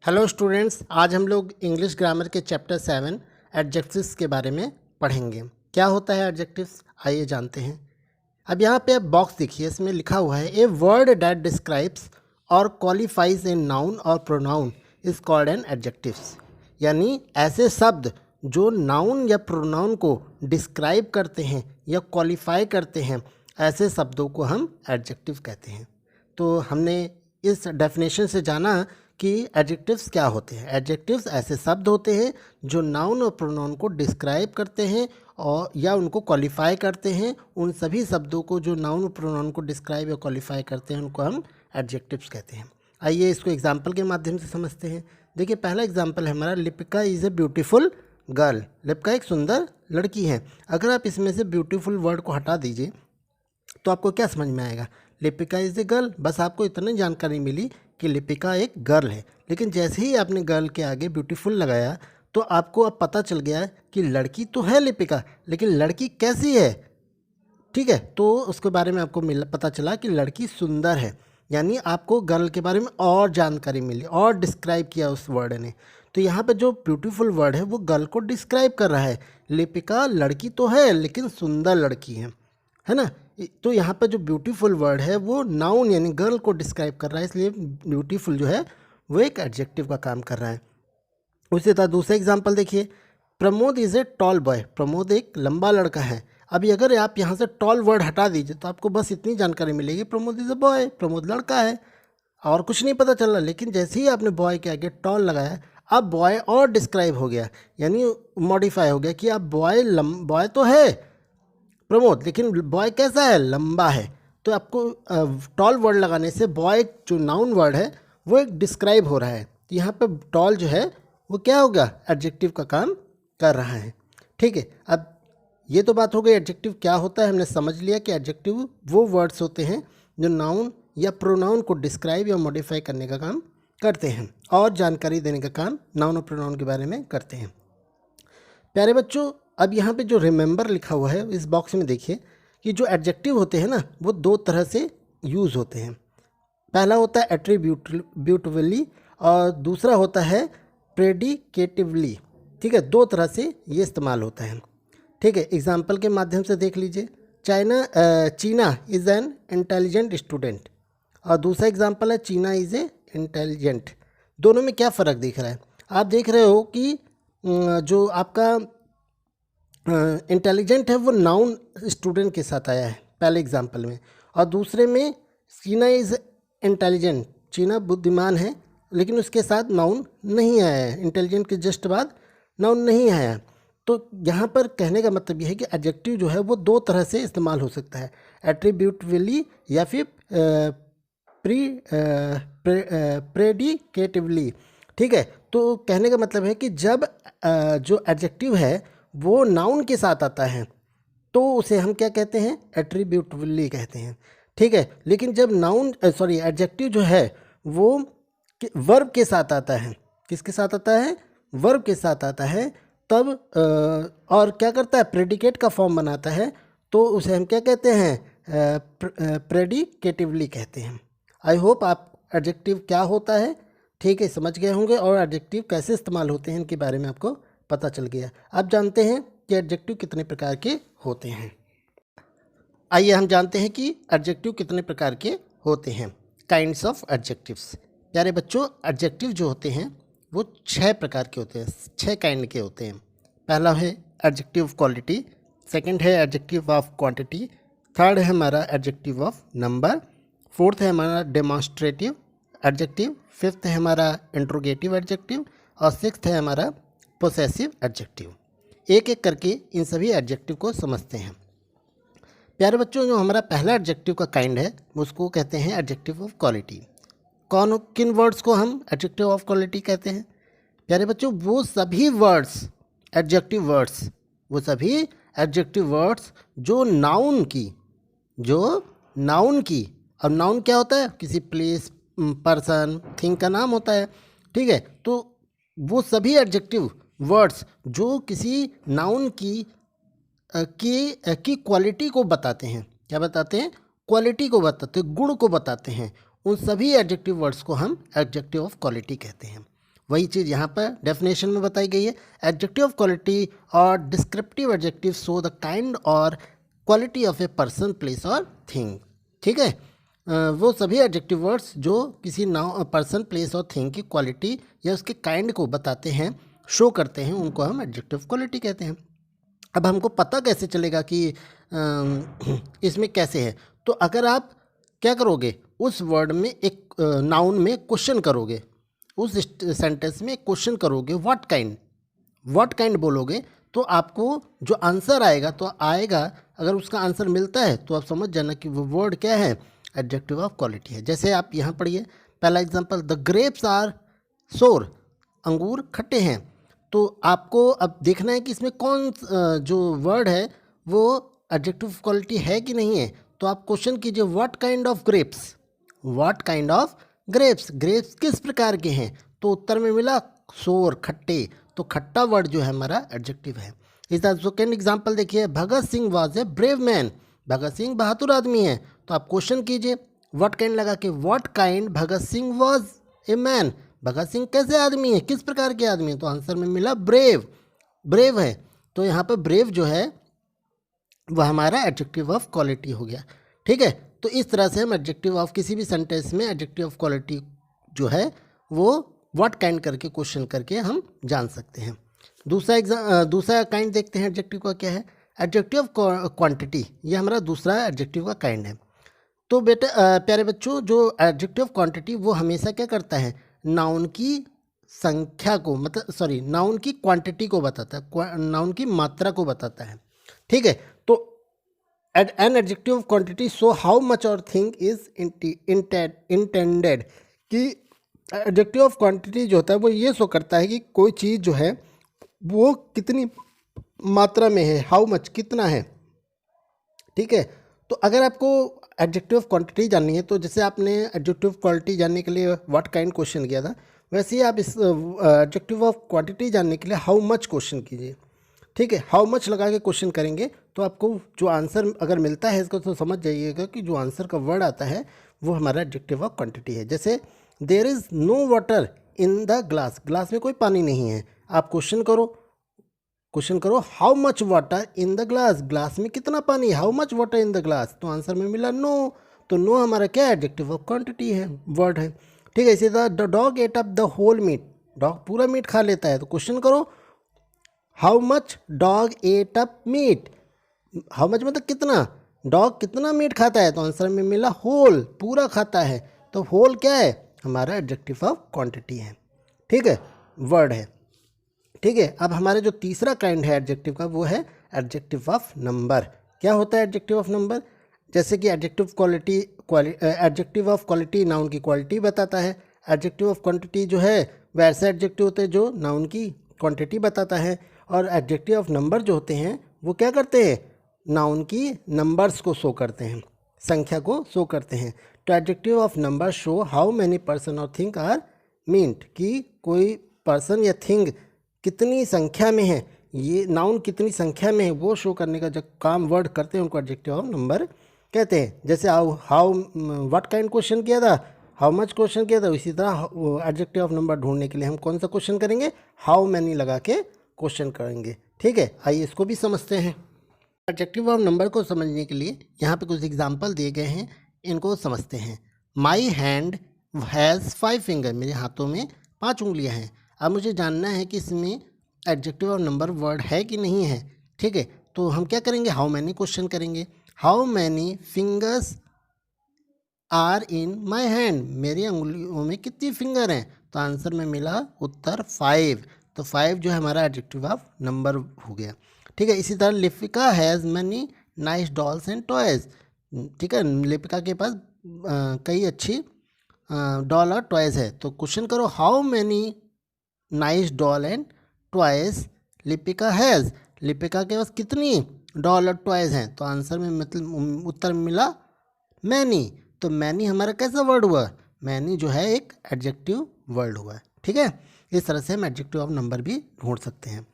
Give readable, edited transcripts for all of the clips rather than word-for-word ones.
Hello students, आज हम लोग इंग्लिश ग्रामर के चैप्टर 7 एडजेक्टिव्स के बारे में पढ़ेंगे। क्या होता है एडजेक्टिव्स, आइए जानते हैं। अब यहाँ पे बॉक्स देखिए, इसमें लिखा हुआ है ए वर्ड दैट डिस्क्राइब्स और क्वालिफाइज ए नाउन और pronoun is called an adjectives. यानी ऐसे शब्द जो नाउन या प्रोनाउन को डिस्क्राइब करते हैं या क्वालिफाई करते हैं, ऐसे शब्दों को हम एडजेक्टिव कहते हैं। तो हमने इस डेफिनेशन से जाना कि एडजेक्टिव्स क्या होते हैं। एडजेक्टिव्स ऐसे शब्द होते हैं जो नाउन और प्रोनाउन को डिस्क्राइब करते हैं और या उनको क्वालिफाई करते हैं। उन सभी शब्दों को जो नाउन और प्रोनाउन को डिस्क्राइब या क्वालिफाई करते हैं उनको हम एडजेक्टिव्स कहते हैं। आइए इसको एग्जाम्पल के माध्यम से समझते हैं। देखिए, पहला एग्जाम्पल है हमारा, Lipika is a beautiful girl. Lipika एक सुंदर लड़की है। अगर आप इसमें से ब्यूटीफुल वर्ड को हटा दीजिए तो आपको क्या समझ में आएगा? लिपिका इज़ ए गर्ल, बस आपको इतनी जानकारी मिली कि लिपिका एक गर्ल है। लेकिन जैसे ही आपने गर्ल के आगे ब्यूटीफुल लगाया तो आपको अब पता चल गया कि लड़की तो है लिपिका, लेकिन लड़की कैसी है। ठीक है, तो उसके बारे में आपको पता चला कि लड़की सुंदर है। यानी आपको गर्ल के बारे में और जानकारी मिली और डिस्क्राइब किया उस वर्ड ने। तो यहाँ पे जो ब्यूटीफुल वर्ड है वो गर्ल को डिस्क्राइब कर रहा है। लिपिका लड़की तो है लेकिन सुंदर लड़की है ना। तो यहाँ पर जो ब्यूटीफुल वर्ड है वो नाउन यानी गर्ल को डिस्क्राइब कर रहा है, इसलिए ब्यूटीफुल जो है वो एक एडजेक्टिव का काम कर रहा है। उसी तरह दूसरा एग्जांपल देखिए, Pramod is a tall boy. Pramod एक लंबा लड़का है। अभी अगर आप यहाँ से टॉल वर्ड हटा दीजिए तो आपको बस इतनी जानकारी मिलेगी, Pramod is a boy, Pramod लड़का है, और कुछ नहीं पता चल रहा। लेकिन जैसे ही आपने बॉय के आगे टॉल लगाया, अब बॉय और डिस्क्राइब हो गया, यानी मॉडिफाई हो गया कि अब बॉय तो है प्रमोद, लेकिन बॉय कैसा है, लंबा है। तो आपको टॉल वर्ड लगाने से बॉय जो नाउन वर्ड है वो एक डिस्क्राइब हो रहा है। तो यहाँ पे टॉल जो है वो क्या होगा, एडजेक्टिव का काम कर रहा है। ठीक है, अब ये तो बात हो गई एडजेक्टिव क्या होता है। हमने समझ लिया कि एडजेक्टिव वो वर्ड्स होते हैं जो नाउन या प्रोनाउन को डिस्क्राइब या मॉडिफाई करने का काम करते हैं और जानकारी देने का काम नाउन और प्रोनाउन के बारे में करते हैं। प्यारे बच्चों, अब यहाँ पे जो रिमेंबर लिखा हुआ है इस बॉक्स में देखिए कि जो एडजेक्टिव होते हैं ना वो दो तरह से यूज़ होते हैं। पहला होता है एट्रीब्यूटिवली और दूसरा होता है प्रेडिकेटिवली। ठीक है, दो तरह से ये इस्तेमाल होता है। ठीक है, एग्जाम्पल के माध्यम से देख लीजिए। चीना इज़ एन इंटेलिजेंट स्टूडेंट, और दूसरा एग्जाम्पल है चीना इज़ ए इंटेलिजेंट। दोनों में क्या फ़र्क दिख रहा है? आप देख रहे हो कि जो आपका इंटेलिजेंट है वो नाउन स्टूडेंट के साथ आया है पहले एग्जाम्पल में, और दूसरे में चीना इज़ इंटेलिजेंट, चीना बुद्धिमान है, लेकिन उसके साथ नाउन नहीं आया है। इंटेलिजेंट के जस्ट बाद नाउन नहीं आया है। तो यहाँ पर कहने का मतलब यह है कि एडजेक्टिव जो है वो दो तरह से इस्तेमाल हो सकता है, एट्रीब्यूटिवली या फिर प्रेडिकेटिवली। ठीक है, तो कहने का मतलब है कि जब जो एडजेक्टिव है वो नाउन के साथ आता है तो उसे हम क्या कहते हैं, एट्रीब्यूटिवली कहते हैं। ठीक है, लेकिन जब एडजेक्टिव जो है वो वर्ब के साथ आता है, किसके साथ आता है, वर्ब के साथ आता है, तब और क्या करता है, प्रेडिकेट का फॉर्म बनाता है, तो उसे हम क्या कहते हैं, प्रेडिकेटिवली कहते हैं। आई होप आप एडजेक्टिव क्या होता है ठीक है समझ गए होंगे, और एडजेक्टिव कैसे इस्तेमाल होते हैं इनके बारे में आपको पता चल गया। अब जानते हैं कि एडजेक्टिव कितने प्रकार के होते हैं। आइए हम जानते हैं कि एडजेक्टिव कितने प्रकार के होते हैं। Kinds of adjectives. प्यारे बच्चों, एडजेक्टिव जो होते हैं वो 6 प्रकार के होते हैं, 6 काइंड के होते हैं। पहला है एडजेक्टिव ऑफ क्वालिटी, सेकंड है एडजेक्टिव ऑफ क्वांटिटी, थर्ड है हमारा एडजेक्टिव ऑफ नंबर, फोर्थ है हमारा डेमॉन्स्ट्रेटिव एडजेक्टिव, फिफ्थ है हमारा इंट्रोगेटिव एडजेक्टिव, और सिक्स्थ है हमारा पोसेसिव एडजेक्टिव। एक एक करके इन सभी एडजेक्टिव को समझते हैं। प्यारे बच्चों, जो हमारा पहला एडजेक्टिव का काइंड है उसको कहते हैं एडजेक्टिव ऑफ क्वालिटी। किन वर्ड्स को हम एडजेक्टिव ऑफ क्वालिटी कहते हैं? प्यारे बच्चों, वो सभी वर्ड्स एडजेक्टिव वर्ड्स जो नाउन की, और नाउन क्या होता है, किसी प्लेस, पर्सन, थिंग का नाम होता है। ठीक है, तो वो सभी एडजेक्टिव वर्ड्स जो किसी नाउन की क्वालिटी को बताते हैं, क्या बताते हैं, क्वालिटी को बताते हैं, गुण को बताते हैं, उन सभी एडजेक्टिव वर्ड्स को हम एडजेक्टिव ऑफ क्वालिटी कहते हैं। वही चीज़ यहाँ पर डेफिनेशन में बताई गई है। एडजेक्टिव ऑफ क्वालिटी और descriptive adjective show the kind और quality of a person, place और थिंग। ठीक है, वो सभी एडजेक्टिव वर्ड्स जो किसी नाउन, पर्सन, प्लेस और थिंग की क्वालिटी या उसके काइंड को बताते हैं, शो करते हैं, उनको हम एडजेक्टिव क्वालिटी कहते हैं। अब हमको पता कैसे चलेगा कि इसमें कैसे है? तो अगर आप क्या करोगे, उस वर्ड में एक नाउन में क्वेश्चन करोगे, उस सेंटेंस में क्वेश्चन करोगे, व्हाट काइंड बोलोगे, तो आपको जो आंसर आएगा अगर उसका आंसर मिलता है तो आप समझ जाना कि वो वर्ड क्या है, एडजेक्टिव ऑफ क्वालिटी है। जैसे आप यहाँ पढ़िए, पहला एग्जांपल, द ग्रेप्स आर सोर, अंगूर खट्टे हैं। तो आपको अब देखना है कि इसमें कौन जो वर्ड है वो एडजेक्टिव ऑफ क्वालिटी है कि नहीं है। तो आप क्वेश्चन कीजिए, what kind of grapes, grapes किस प्रकार के हैं? तो उत्तर में मिला सोर, खट्टे। तो खट्टा वर्ड जो है हमारा एडजेक्टिव है। इसका सेकेंड एग्जांपल देखिए, Bhagat Singh was a brave man, Bhagat Singh बहादुर आदमी है। तो आप क्वेश्चन कीजिए व्हाट काइंड लगा के, what kind Bhagat Singh was a man, Bhagat Singh कैसे आदमी है, किस प्रकार के आदमी है? तो आंसर में मिला ब्रेव है। तो यहाँ पर ब्रेव जो है वह हमारा एडजेक्टिव ऑफ क्वालिटी हो गया। ठीक है, तो इस तरह से हम एडजेक्टिव ऑफ किसी भी सेंटेंस में एडजेक्टिव ऑफ क्वालिटी जो है वो व्हाट काइंड करके क्वेश्चन करके हम जान सकते हैं। दूसरा काइंड देखते हैं एडजेक्टिव का क्या है, एडजेक्टिव ऑफ क्वांटिटी। ये हमारा दूसरा एडजेक्टिव का काइंड है। तो बेटा प्यारे बच्चों, जो एडजेक्टिव ऑफ क्वांटिटी वो हमेशा क्या करता है, नाउन की संख्या को, मतलब नाउन की क्वांटिटी को बताता है, नाउन की मात्रा को बताता है। ठीक है, तो an adjective of quantity show how much और थिंग इज इंटेंडेड, कि एडजेक्टिव ऑफ क्वांटिटी जो होता है वो ये शो करता है कि कोई चीज़ जो है वो कितनी मात्रा में है, हाउ मच कितना है। ठीक है, तो अगर आपको एडजेक्टिव ऑफ क्वांटिटी जाननी है तो जैसे आपने एडजेक्टिव ऑफ क्वालिटी जानने के लिए व्हाट काइंड क्वेश्चन किया था, वैसे ही आप इस एडजेक्टिव ऑफ क्वांटिटी जानने के लिए हाउ मच क्वेश्चन कीजिए। ठीक है, हाउ मच लगा के क्वेश्चन करेंगे तो आपको जो आंसर अगर मिलता है इसको तो समझ जाइएगा कि जो आंसर का वर्ड आता है वो हमारा एडजेक्टिव ऑफ क्वांटिटी है। जैसे there is no water in the glass, glass में कोई पानी नहीं है। आप क्वेश्चन करो how much water in the glass, glass में कितना पानी है, how much water in the glass. तो आंसर में मिला नो। तो नो हमारा क्या एडजेक्टिव ऑफ क्वांटिटी है, वर्ड है। ठीक है, इसी तरह the dog ate up the whole meat, dog पूरा मीट खा लेता है। तो क्वेश्चन करो how much dog ate up meat, how much मतलब कितना, डॉग कितना मीट खाता है। तो आंसर में मिला होल, पूरा खाता है। तो होल क्या है, हमारा एडजेक्टिव ऑफ क्वांटिटी है। ठीक है, वर्ड है। ठीक है, अब हमारे जो तीसरा काइंड है एडजेक्टिव का वो है एडजेक्टिव ऑफ नंबर। क्या होता है एडजेक्टिव ऑफ नंबर? जैसे कि एडजेक्टिव ऑफ क्वालिटी नाउन की क्वालिटी बताता है, एडजेक्टिव ऑफ क्वांटिटी जो है वैसे एडजेक्टिव होते हैं जो नाउन की क्वांटिटी बताता है, और एडजेक्टिव ऑफ नंबर जो होते हैं वो क्या करते हैं, नाउन की नंबर्स को शो करते हैं, संख्या को शो करते हैं। तो adjective of number show how many person और थिंग आर मीन्ट, कि कोई पर्सन या थिंग कितनी संख्या में है, ये नाउन कितनी संख्या में है वो शो करने का जब काम वर्ड करते हैं उनको एडजेक्टिव ऑफ नंबर कहते हैं। जैसे हाउ व्हाट काइंड क्वेश्चन किया था, हाउ मच क्वेश्चन किया था, इसी तरह एडजेक्टिव ऑफ नंबर ढूंढने के लिए हम कौन सा क्वेश्चन करेंगे, हाउ मैनी लगा के क्वेश्चन करेंगे। ठीक है, आइए इसको भी समझते हैं। एडजेक्टिव ऑफ नंबर को समझने के लिए यहाँ पे कुछ एग्जाम्पल दिए गए हैं, इनको समझते हैं। माई हैंड हैज़ 5 फिंगर, मेरे हाथों में 5 उंगलियाँ हैं। अब मुझे जानना है कि इसमें एडजेक्टिव ऑफ नंबर वर्ड है कि नहीं है। ठीक है, तो हम क्या करेंगे, हाउ मैनी क्वेश्चन करेंगे, how many fingers are in my hand, मेरी उंगलियों में कितनी फिंगर हैं। तो आंसर में मिला उत्तर 5। तो 5 जो है हमारा एडजेक्टिव ऑफ नंबर हो गया। ठीक है, इसी तरह Lipika has many nice dolls and toys. ठीक है, लिपिका के पास कई अच्छी डॉल और टॉयज़ है। तो क्वेश्चन करो how many nice doll and toys Lipika has, Lipika के पास कितनी डॉल और टॉयज़ हैं। तो आंसर में मतलब उत्तर मिला मैनी। तो मैनी हमारा कैसा वर्ड हुआ, मैनी जो है एक एडजेक्टिव वर्ड हुआ। ठीक है, इस तरह से हम एडजेक्टिव ऑफ नंबर भी ढूंढ सकते हैं।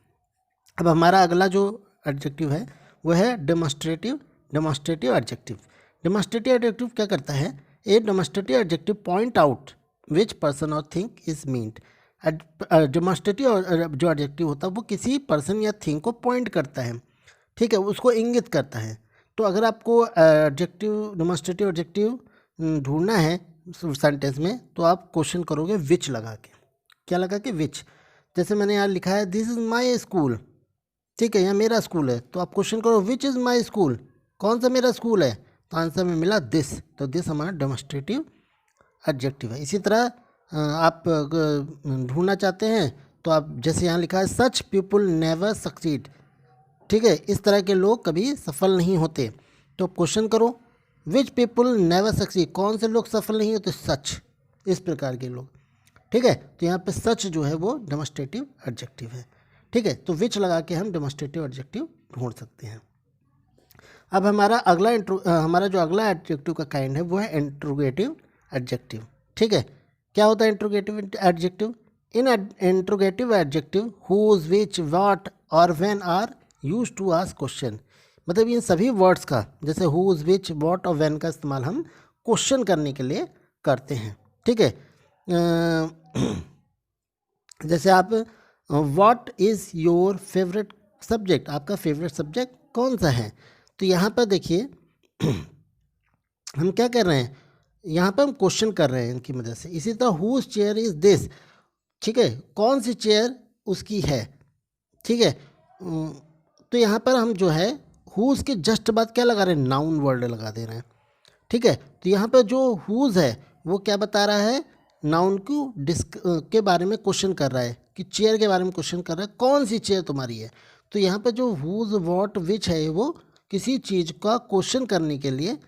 अब हमारा अगला जो एडजेक्टिव है वो है डेमोस्ट्रेटिव एडजेक्टिव। डेमोस्ट्रेटिव एडजेक्टिव क्या करता है, a demonstrative adjective point out which person और थिंग इज मीन्ड। डेमोस्ट्रेटिव और जो एडजेक्टिव होता है वो किसी पर्सन या थिंग को पॉइंट करता है, ठीक है, उसको इंगित करता है। तो अगर आपको एडजेक्टिव, डेमोस्ट्रेटिव एडजेक्टिव ढूंढना है सेंटेंस में, तो आप क्वेश्चन करोगे विच लगा के। क्या लगा के? विच। जैसे मैंने यहाँ लिखा है दिस इज़ माई स्कूल, ठीक है, यहाँ मेरा स्कूल है, तो आप क्वेश्चन करो विच इज़ माई स्कूल, कौन सा मेरा स्कूल है, तो आंसर में मिला दिस, तो दिस हमारा डेमोस्ट्रेटिव एडजेक्टिव है। इसी तरह आप ढूंढना चाहते हैं तो आप जैसे यहाँ लिखा है सच पीपुल नेवर सक्सीड, ठीक है, इस तरह के लोग कभी सफल नहीं होते, तो क्वेश्चन करो विच पीपुल नेवर सक्सीड, कौन से लोग सफल नहीं होते, सच, इस प्रकार के लोग, ठीक है। तो यहाँ पे सच जो है वो डेमोस्ट्रेटिव एडजेक्टिव है, ठीक है। तो विच लगा के हम डेमोस्ट्रेटिव एडजेक्टिव ढूंढ सकते हैं। अब हमारा जो अगला एडजेक्टिव का काइंड है वो है इंट्रोगेटिव एडजेक्टिव, ठीक है। क्या होता है interrogative adjective? In interrogative adjective whose, which, what और when are used to ask question, मतलब इन सभी वर्ड्स का, जैसे हुज, विच, व्हाट और व्हेन का इस्तेमाल हम क्वेश्चन करने के लिए करते हैं, ठीक है। जैसे आप what is your favourite subject, आपका फेवरेट सब्जेक्ट कौन सा है, तो यहाँ पर देखिए हम क्या कर रहे हैं, यहाँ पर हम क्वेश्चन कर रहे हैं इनकी मदद से। इसी तरह हुज चेयर इज़ दिस, ठीक है, कौन सी चेयर उसकी है, ठीक है। तो यहाँ पर हम जो है हुज के जस्ट बाद क्या लगा रहे हैं, नाउन वर्ड लगा दे रहे हैं, ठीक है। तो यहाँ पर जो हुज है वो क्या बता रहा है, नाउन को के बारे में क्वेश्चन कर रहा है, कि चेयर के बारे में क्वेश्चन कर रहा है, कौन सी चेयर तुम्हारी है। तो यहाँ पर जो हुज, व्हाट, विच है वो किसी चीज़ का क्वेश्चन करने के लिए,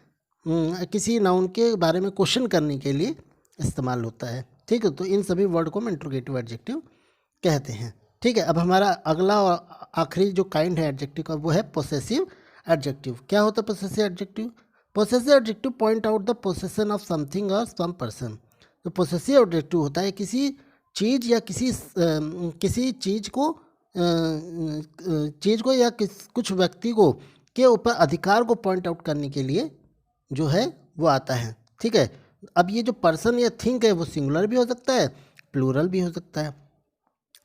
किसी नाउन के बारे में क्वेश्चन करने के लिए इस्तेमाल होता है, ठीक है। तो इन सभी वर्ड को हम इंट्रोगेटिव एडजेक्टिव कहते हैं, ठीक है। अब हमारा अगला और आखिरी जो काइंड है एडजेक्टिव का वो है पोसेसिव एडजेक्टिव। क्या होता है possessive adjective? Possessive adjective point out the possession of something और सम पर्सन। तो पोसेसिव एडजेक्टिव होता है किसी चीज़ या किसी चीज़ को या कुछ व्यक्ति को के ऊपर अधिकार को पॉइंट आउट करने के लिए जो है वो आता है, ठीक है। अब ये जो पर्सन या थिंग है वो सिंगुलर भी हो सकता है, प्लूरल भी हो सकता है,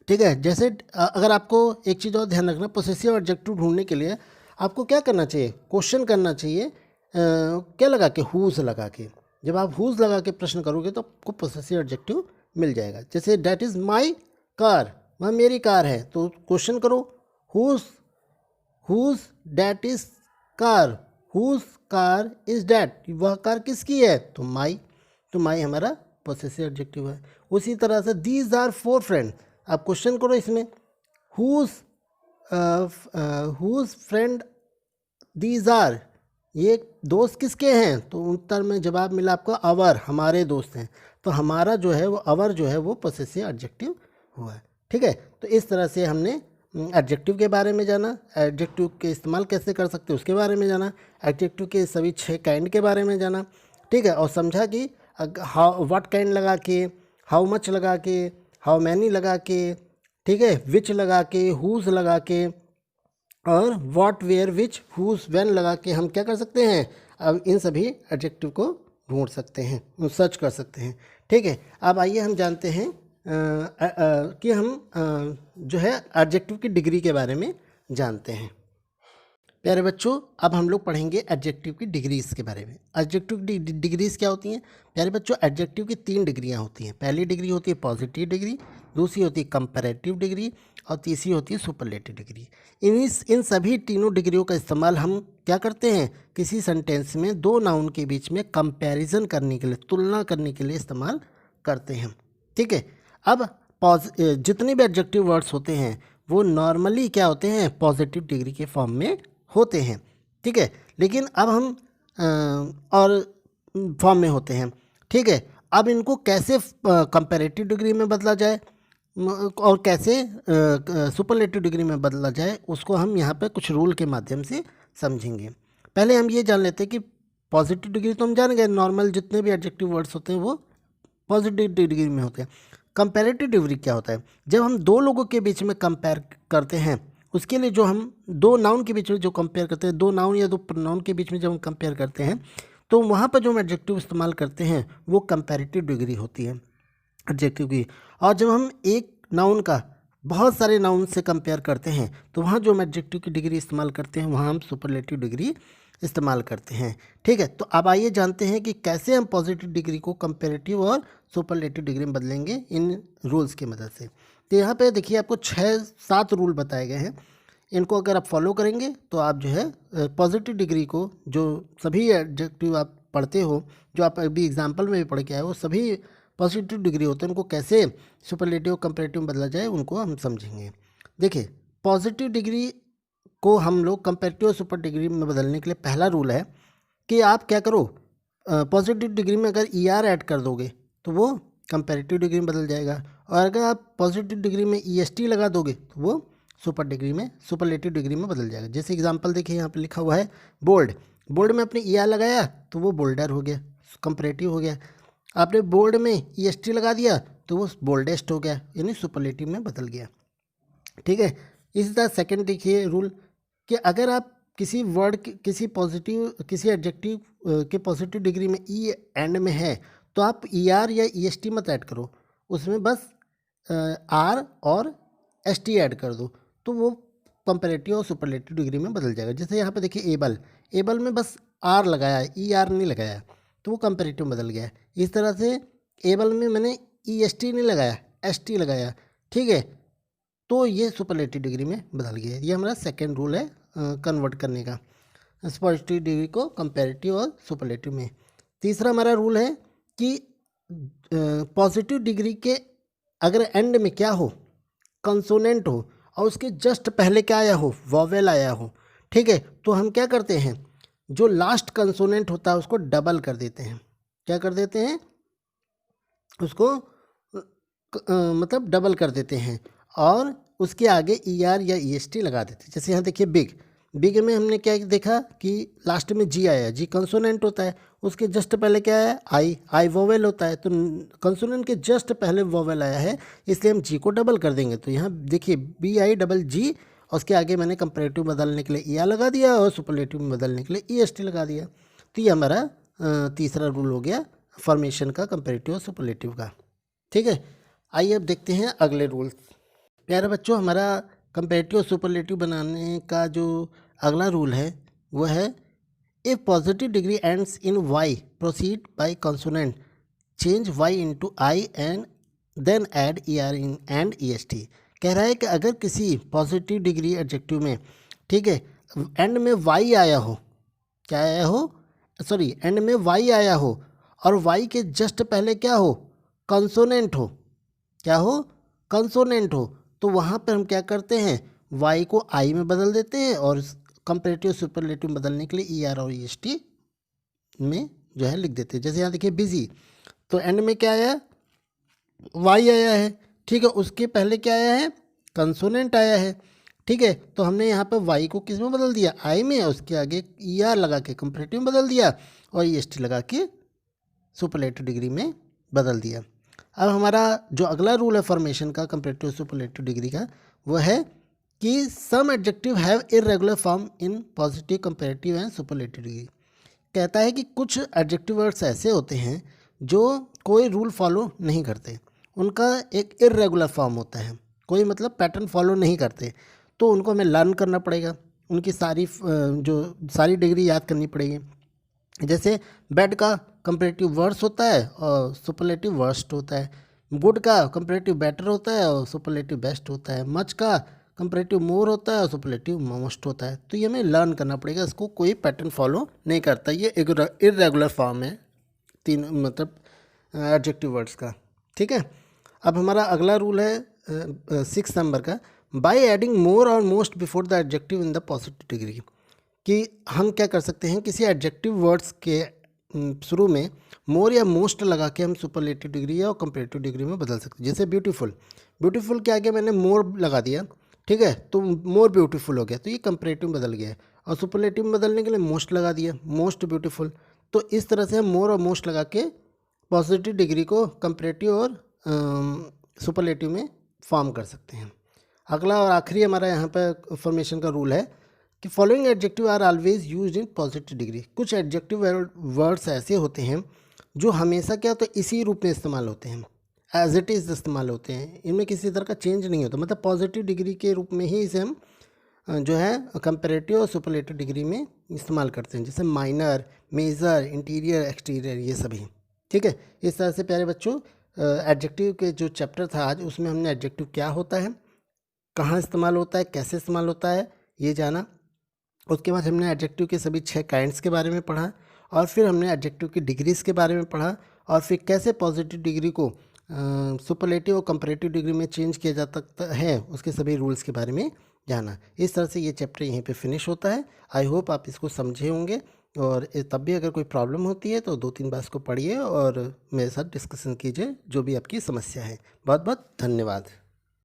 ठीक है। जैसे अगर आपको एक चीज़ और ध्यान रखना, पोसेसिव एडजेक्टिव ढूंढने के लिए आपको क्या करना चाहिए, क्वेश्चन करना चाहिए, क्या लगा के, हुज लगा के। जब आप हुज लगा के प्रश्न करोगे तो आपको पोसेसिव एडजेक्टिव मिल जाएगा। जैसे डैट इज़ माई कार, वह मेरी कार है, तो क्वेश्चन करो whose that is car, whose car is that, वह कार किसकी है, तो माई, तो माई हमारा पोसेसिव एडजेक्टिव है। उसी तरह से दीज आर फोर फ्रेंड, आप क्वेश्चन करो इसमें हुज फ्रेंड दीज आर, ये दोस्त किसके हैं, तो उत्तर में जवाब मिला आपको अवर, हमारे दोस्त हैं। तो हमारा जो है वो अवर जो है वो पोसेसिव एडजेक्टिव हुआ है, ठीक है। तो इस तरह से हमने एडजेक्टिव के बारे में जाना, एडजेक्टिव के इस्तेमाल कैसे कर सकते हैं उसके बारे में जाना, एडजेक्टिव के सभी 6 काइंड के बारे में जाना, ठीक है। और समझा कि हाउ, व्हाट काइंड लगा के, हाउ मच लगा के, हाउ मैनी लगा के, ठीक है, विच लगा के, हुज लगा के, और what, where, which, whose, when लगा के हम क्या कर सकते हैं, अब इन सभी एडजेक्टिव को ढूंढ सकते हैं, सर्च कर सकते हैं, ठीक है। अब आइए हम जानते हैं कि हम जो है एडजेक्टिव की डिग्री के बारे में जानते हैं। प्यारे बच्चों, अब हम लोग पढ़ेंगे एडजेक्टिव की डिग्रीज़ के बारे में। एडजेक्टिव की डिग्रीज़ क्या होती हैं? प्यारे बच्चों, एडजेक्टिव की 3 डिग्रियां होती हैं। पहली डिग्री होती है पॉजिटिव डिग्री, दूसरी होती है कंपैरेटिव डिग्री, और तीसरी होती है सुपरलेटिव डिग्री। इन सभी तीनों डिग्रियों का इस्तेमाल हम क्या करते हैं, किसी सेंटेंस में 2 नाउन के बीच में कंपैरिजन करने के लिए, तुलना करने के लिए इस्तेमाल करते हैं, ठीक है। अब जितने भी एडजेक्टिव वर्ड्स होते हैं वो नॉर्मली क्या होते हैं, पॉजिटिव डिग्री के फॉर्म में होते हैं, ठीक है। लेकिन अब हम और फॉर्म में होते हैं, ठीक है। अब इनको कैसे कंपैरेटिव डिग्री में बदला जाए और कैसे सुपरलेटिव डिग्री में बदला जाए, उसको हम यहाँ पे कुछ रूल के माध्यम से समझेंगे। पहले हम ये जान लेते हैं कि पॉजिटिव डिग्री तो हम जान गए, नॉर्मल जितने भी एडजेक्टिव वर्ड्स होते हैं वो पॉजिटिव डिग्री में होते हैं। कंपैरेटिव डिग्री क्या होता है? जब हम 2 लोगों के बीच में कंपेयर करते हैं, उसके लिए जो हम 2 नाउन के बीच में जो कंपेयर करते हैं, 2 नाउन या 2 प्रोनाउन के बीच में जब हम कंपेयर करते हैं, तो वहाँ पर जो हम एडजेक्टिव इस्तेमाल करते हैं वो कंपैरेटिव डिग्री होती है। एडजेक्टिव की। और जब हम एक नाउन का बहुत सारे नाउन से कंपेयर करते हैं तो वहाँ जो हम एडजेक्टिव की डिग्री इस्तेमाल करते हैं वहाँ हम सुपरलेटिव डिग्री इस्तेमाल करते हैं। ठीक है, तो अब आइए जानते हैं कि कैसे हम पॉजिटिव डिग्री को कंपेरेटिव और सुपरलेटिव डिग्री में बदलेंगे इन रूल्स की मदद से। तो यहाँ पे देखिए आपको 6-7 रूल बताए गए हैं। इनको अगर आप फॉलो करेंगे तो आप जो है पॉजिटिव डिग्री को, जो सभी एडजेक्टिव आप पढ़ते हो, जो आप अभी एग्जाम्पल में भी पढ़ के आए हो, सभी पॉजिटिव डिग्री होते हैं, उनको कैसे सुपरलेटिव कंपेरेटिव में बदला जाए उनको हम समझेंगे। देखिए, पॉजिटिव डिग्री को हम लोग कंपेरेटिव और सुपर डिग्री में बदलने के लिए पहला रूल है कि आप क्या करो, पॉजिटिव डिग्री में अगर ई आर ऐड कर दोगे तो वो कंपेरेटिव डिग्री में बदल जाएगा, और अगर आप पॉजिटिव डिग्री में ई एस टी लगा दोगे तो वो सुपरलेटिव डिग्री में बदल जाएगा। जैसे एग्जांपल देखिए, यहाँ पे लिखा हुआ है बोल्ड। बोल्ड में आपने ई आर लगाया तो वो बोल्डर हो गया, कंपेरेटिव हो गया। आपने बोल्ड में ई एस टी लगा दिया तो वो बोल्डेस्ट हो गया, यानी सुपरलेटिव में बदल गया। ठीक है, इसी तरह सेकंड देखिए रूल कि अगर आप किसी वर्ड किसी एडजेक्टिव के पॉजिटिव डिग्री में ई एंड में है तो आप ई आर या ई एस टी मत ऐड करो, उसमें बस आर और एस टी ऐड कर दो, तो वो कंपेरेटिव और सुपरलेटिव डिग्री में बदल जाएगा। जैसे यहाँ पे देखिए एबल में बस आर लगाया है, ई आर नहीं लगाया, तो वो कंपेरेटिव में बदल गया है। इस तरह से एबल में मैंने ई एस टी नहीं लगाया, एस टी लगाया, ठीक है, तो ये सुपरलेटिव डिग्री में बदल गया। ये हमारा सेकेंड रूल है कन्वर्ट करने का, पॉजिटिव डिग्री को कंपेरेटिव और सुपरलेटिव में। तीसरा हमारा रूल है कि पॉजिटिव डिग्री के अगर एंड में क्या हो, कंसोनेंट हो, और उसके जस्ट पहले क्या आया हो, वॉवेल आया हो, ठीक है, तो हम क्या करते हैं, जो लास्ट कंसोनेंट होता है उसको डबल कर देते हैं। क्या कर देते हैं, उसको मतलब डबल कर देते हैं, और उसके आगे ई आर या ई एस टी लगा देते हैं। जैसे यहाँ देखिए बिग में हमने क्या देखा कि लास्ट में जी आया, जी कंसोनेंट होता है, उसके जस्ट पहले क्या है, आई वोवेल होता है, तो कंसोनेंट के जस्ट पहले वोवेल आया है, इसलिए हम जी को डबल कर देंगे। तो यहाँ देखिए BI GG, और उसके आगे मैंने कंपेरेटिव बदलने के लिए ई आर लगा दिया और सुपरलेटिव में बदलने के लिए ई एस टी लगा दिया। तो ये हमारा तीसरा रूल हो गया फॉर्मेशन का, कंपेरेटिव और सुपरलेटिव का। ठीक है, आइए अब देखते हैं अगले रूल्स। प्यारे बच्चों, हमारा कंपेरेटिव और सुपरलेटिव बनाने का जो अगला रूल है वो है if positive degree ends in Y proceed by consonant change Y into I and then add E R in and E S T. कह रहा है कि अगर किसी पॉजिटिव डिग्री एडजेक्टिव में, ठीक है, एंड में वाई आया हो, क्या आया हो, सॉरी, एंड में वाई आया हो और वाई के जस्ट पहले क्या हो, कंसोनेंट हो, क्या हो, कंसोनेंट हो, तो वहाँ पर हम क्या करते हैं, वाई को आई में बदल देते हैं और कंपेरेटिव सुपरलेटिव बदलने के लिए ई आर और ई एस टी में जो है लिख देते हैं। जैसे यहाँ देखिए बिजी, तो एंड में क्या आया, वाई आया है, ठीक है, उसके पहले क्या आया है, कंसोनेंट आया है, ठीक है, तो हमने यहाँ पर वाई को किस में बदल दिया, आई में, और उसके आगे ई आर लगा के कंपेरेटिव में बदल दिया और ई एस टी लगा के सुपरलेटिव डिग्री में बदल दिया। अब हमारा जो अगला रूल है फॉर्मेशन का, कंपेरेटिव सुपरलेटिव डिग्री का, वो है कि some adjective have irregular form in positive comparative and superlative degree. कहता है कि कुछ एडजेक्टिव वर्ड्स ऐसे होते हैं जो कोई रूल फॉलो नहीं करते, उनका एक इरेगुलर फॉर्म होता है, कोई मतलब पैटर्न फॉलो नहीं करते, तो उनको हमें लर्न करना पड़ेगा, उनकी सारी डिग्री याद करनी पड़ेगी। जैसे बेड का कंपेरेटिव वर्स होता है और सुपरलेटिव वर्स्ट होता है, गुड का कंपेरेटिव बेटर होता है और सुपरलेटिव बेस्ट होता है, मच का कंपेरेटिव मोर होता है और सुपरलेटिव मोस्ट होता है। तो ये हमें लर्न करना पड़ेगा, इसको कोई पैटर्न फॉलो नहीं करता, ये इरेगुलर फॉर्म है तीन मतलब एडजेक्टिव वर्ड्स का। ठीक है, अब हमारा अगला रूल है 6 नंबर का, बाय एडिंग मोर और most before the adjective in the positive degree, कि हम क्या कर सकते हैं, किसी एडजेक्टिव वर्ड्स के शुरू में मोर या मोस्ट लगा के हम सुपरलेटिव डिग्री या कंपेरेटिव डिग्री में बदल सकते हैं। जैसे ब्यूटीफुल के आगे मैंने मोर लगा दिया, ठीक है, तो मोर ब्यूटीफुल हो गया, तो ये कंपेरेटिव में बदल गया है, और सुपरलेटिव में बदलने के लिए मोस्ट लगा दिया, मोस्ट ब्यूटीफुल। तो इस तरह से हम मोर और मोस्ट लगा के पॉजिटिव डिग्री को कंपेरेटिव और सुपरलेटिव में फॉर्म कर सकते हैं। अगला और आखिरी हमारा यहाँ पर फॉर्मेशन का रूल है कि following adjective are always used in positive degree. कुछ एडजेक्टिव वर्ड्स ऐसे होते हैं जो हमेशा क्या होता है, इसी रूप में इस्तेमाल होते हैं। एज इट इज़ इस्तेमाल होते हैं, इनमें किसी तरह का चेंज नहीं होता, मतलब पॉजिटिव डिग्री के रूप में ही इसे हम जो है कंपैरेटिव और सुपरलेटिव डिग्री में इस्तेमाल करते हैं, जैसे माइनर, मेजर, इंटीरियर, एक्सटीरियर, ये सभी। ठीक है, इस तरह से प्यारे बच्चों एडजेक्टिव के जो चैप्टर था आज, उसमें हमने एडजेक्टिव क्या होता है, कहाँ इस्तेमाल होता है, कैसे इस्तेमाल होता है, ये जाना। उसके बाद हमने एडजेक्टिव के सभी 6 काइंड्स के बारे में पढ़ा, और फिर हमने एडजेक्टिव की डिग्रीज़ के बारे में पढ़ा, और फिर कैसे पॉजिटिव डिग्री को सुपरलेटिव और कंपैरेटिव डिग्री में चेंज किया जा सकता है, उसके सभी रूल्स के बारे में जाना। इस तरह से ये चैप्टर यहीं पे फिनिश होता है। आई होप आप इसको समझे होंगे, और तब भी अगर कोई प्रॉब्लम होती है तो 2-3 बार इसको पढ़िए और मेरे साथ डिस्कशन कीजिए जो भी आपकी समस्या है। बहुत बहुत धन्यवाद।